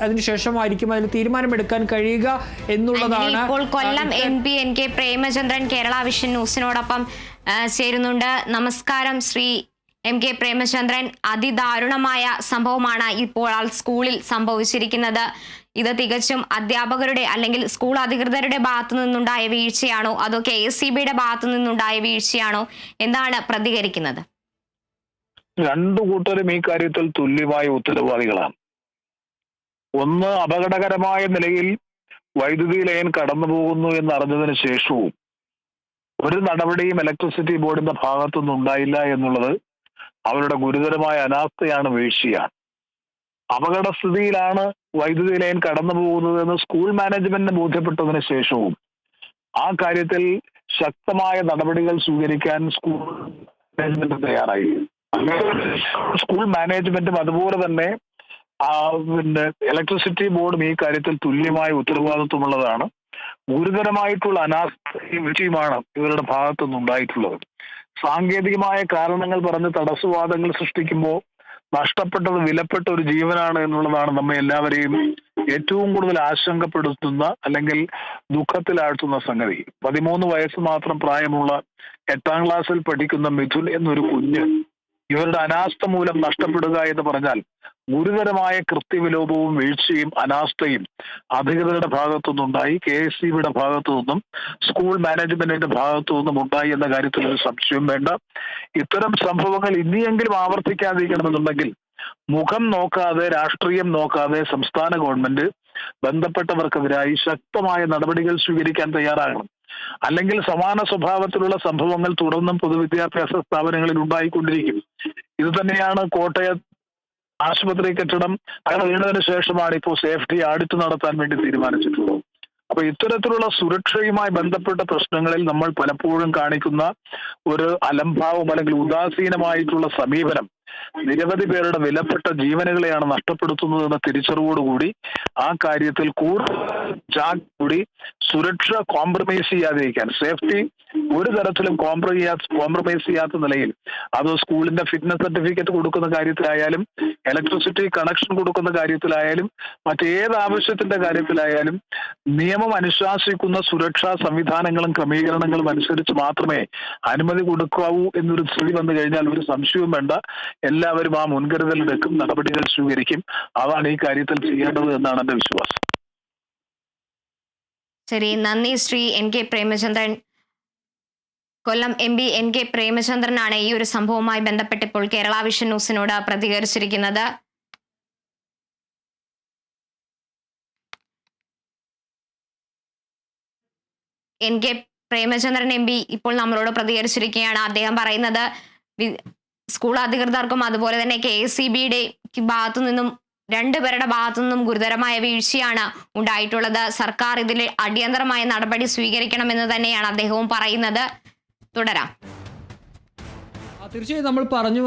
അതിനുശേഷമായിരിക്കും അതിന് തീരുമാനമെടുക്കാൻ കഴിയുക എന്നുള്ളതാണ്. ഇപ്പോൾ Kollam MP NK Premachandran Kerala vision ന്യൂസിനോടൊപ്പം ചേരുന്നുണ്ട്. നമസ്കാരം ശ്രീ MK പ്രേമചന്ദ്രൻ. അതിദാരുണമായ സംഭവമാണ് ഇപ്പോൾ സ്കൂളിൽ സംഭവിച്ചിരിക്കുന്നത്. ഇത് തികച്ചും അധ്യാപകരുടെ അല്ലെങ്കിൽ സ്കൂൾ അധികൃതരുടെ ഭാഗത്തു നിന്നുണ്ടായ വീഴ്ചയാണോ അതോ KSEBയുടെ ഭാഗത്തു നിന്നുണ്ടായ വീഴ്ചയാണോ? എന്താണ് പ്രതികരിക്കുന്നത്? രണ്ടു കൂട്ടരും ഈ കാര്യത്തിൽ തുല്യമായ ഉത്തരവാദികളാണ്. ഒന്ന്, അപകടകരമായ നിലയിൽ വൈദ്യുതി ലൈൻ കടന്നു പോകുന്നു എന്നറിഞ്ഞതിന് ശേഷവും ഒരു നടപടിയും ഇലക്ട്രിസിറ്റി ബോർഡിന്റെ ഭാഗത്തുനിന്ന് ഉണ്ടായില്ല എന്നുള്ളത് അവരുടെ ഗുരുതരമായ അനാസ്ഥയാണ്, വീഴ്ചയാണ്. അപകടസ്ഥിതിയിലാണ് വൈദ്യുതി ലൈൻ കടന്നു പോകുന്നത് എന്ന് സ്കൂൾ മാനേജ്മെന്റിന് ബോധ്യപ്പെട്ടതിന് ശേഷവും ആ കാര്യത്തിൽ ശക്തമായ നടപടികൾ സ്വീകരിക്കാൻ സ്കൂൾ മാനേജ്മെന്റ് തയ്യാറായി. സ്കൂൾ മാനേജ്മെന്റും അതുപോലെ തന്നെ ഇലക്ട്രിസിറ്റി ബോർഡും ഈ കാര്യത്തിൽ തുല്യമായ ഉത്തരവാദിത്വമുള്ളതാണ്. ഗുരുതരമായിട്ടുള്ള അനാസ്ഥയും വീഴ്ചയുമാണ് ഇവരുടെ ഭാഗത്തുനിന്ന് ഉണ്ടായിട്ടുള്ളത്. സാങ്കേതികമായ കാരണങ്ങൾ പറഞ്ഞ് തടസ്സവാദങ്ങൾ സൃഷ്ടിക്കുമ്പോൾ നഷ്ടപ്പെട്ടത് വിലപ്പെട്ട ഒരു ജീവനാണ് എന്നുള്ളതാണ് നമ്മെ എല്ലാവരെയും ഏറ്റവും കൂടുതൽ ആശങ്കപ്പെടുത്തുന്ന അല്ലെങ്കിൽ ദുഃഖത്തിലാഴ്ത്തുന്ന സംഗതി. 13 വയസ്സ് മാത്രം പ്രായമുള്ള 8ാം ക്ലാസ്സിൽ പഠിക്കുന്ന മിഥുൻ എന്നൊരു കുഞ്ഞ് ഇവരുടെ അനാസ്ഥ മൂലം നഷ്ടപ്പെടുക എന്ന് പറഞ്ഞാൽ ഗുരുതരമായ കൃത്യവിലോപവും വീഴ്ചയും അനാസ്ഥയും അധികൃതരുടെ ഭാഗത്തുനിന്നുണ്ടായി, KSEBയുടെ ഭാഗത്തു നിന്നും സ്കൂൾ മാനേജ്മെന്റിന്റെ ഭാഗത്തു നിന്നും ഉണ്ടായി എന്ന കാര്യത്തിൽ ഒരു സംശയം വേണ്ട. ഇത്തരം സംഭവങ്ങൾ ഇനിയെങ്കിലും ആവർത്തിക്കാതിരിക്കണമെന്നുണ്ടെങ്കിൽ മുഖം നോക്കാതെ, രാഷ്ട്രീയം നോക്കാതെ സംസ്ഥാന ഗവൺമെന്റ് ബന്ധപ്പെട്ടവർക്കെതിരായി ശക്തമായ നടപടികൾ സ്വീകരിക്കാൻ തയ്യാറാകണം. അല്ലെങ്കിൽ സമാന സ്വഭാവത്തിലുള്ള സംഭവങ്ങൾ തുടർന്നും പൊതുവിദ്യാഭ്യാസ സ്ഥാപനങ്ങളിൽ ഉണ്ടായിക്കൊണ്ടിരിക്കും. ഇത് തന്നെയാണ് കോട്ടയം ആശുപത്രി കെട്ടിടം വീണതിന് ശേഷമാണ് ഇപ്പോൾ സേഫ്റ്റി ആഡിറ്റ് നടത്താൻ വേണ്ടി തീരുമാനിച്ചിട്ടുള്ളത്. അപ്പൊ ഇത്തരത്തിലുള്ള സുരക്ഷയുമായി ബന്ധപ്പെട്ട പ്രശ്നങ്ങളിൽ നമ്മൾ പലപ്പോഴും കാണിക്കുന്ന ഒരു അലംഭാവം അല്ലെങ്കിൽ ഉദാസീനമായിട്ടുള്ള സമീപനം നിരവധി പേരുടെ വിലപ്പെട്ട ജീവനുകളെയാണ് നഷ്ടപ്പെടുത്തുന്നത് എന്ന തിരിച്ചറിവോടുകൂടി ആ കാര്യത്തിൽ കൂടുതൽ സുരക്ഷ കോംപ്രമൈസ് ചെയ്യാതിരിക്കാൻ, സേഫ്റ്റി ഒരു തരത്തിലും കോംപ്രമൈസ് ചെയ്യാത്ത നിലയിൽ അത് സ്കൂളിന്റെ ഫിറ്റ്നസ് സർട്ടിഫിക്കറ്റ് കൊടുക്കുന്ന കാര്യത്തിലായാലും ഇലക്ട്രിസിറ്റി കണക്ഷൻ കൊടുക്കുന്ന കാര്യത്തിലായാലും മറ്റേത് ആവശ്യത്തിന്റെ കാര്യത്തിലായാലും നിയമം അനുശാസിക്കുന്ന സുരക്ഷാ സംവിധാനങ്ങളും ക്രമീകരണങ്ങളും അനുസരിച്ച് മാത്രമേ അനുമതി കൊടുക്കാവൂ എന്നൊരു സ്ഥിതി വന്നു കഴിഞ്ഞാൽ ഒരു സംശയവും വേണ്ട, എല്ലാവരും ആ മുൻകരുതലെടുക്കും, നടപടികൾ സ്വീകരിക്കും. അതാണ് ഈ കാര്യത്തിൽ ചെയ്യേണ്ടത് എന്നാണ് എന്റെ വിശ്വാസം. ശരി, നന്ദി ശ്രീ NK പ്രേമചന്ദ്രൻ. കൊല്ലം MP NK പ്രേമചന്ദ്രനാണ് ഈ ഒരു സംഭവവുമായി ബന്ധപ്പെട്ട് ഇപ്പോൾ കേരള വിഷൻ ന്യൂസിനോട് പ്രതികരിച്ചിരിക്കുന്നത്. NK പ്രേമചന്ദ്രൻ MP ഇപ്പോൾ നമ്മളോട് പ്രതികരിച്ചിരിക്കുകയാണ്. അദ്ദേഹം പറയുന്നത് സ്കൂൾ അധികൃതർക്കും അതുപോലെ തന്നെ KSEBയുടെ ഭാഗത്തു നിന്നും രണ്ടുപേരുടെ ഭാഗത്തു നിന്നും ഗുരുതരമായ വീഴ്ചയാണ് ഉണ്ടായിട്ടുള്ളത്. സർക്കാർ ഇതിൽ അടിയന്തരമായ നടപടി സ്വീകരിക്കണമെന്ന് തന്നെയാണ് അദ്ദേഹവും പറയുന്നത്. തുടരാം. തീർച്ചയായും നമ്മൾ പറഞ്ഞു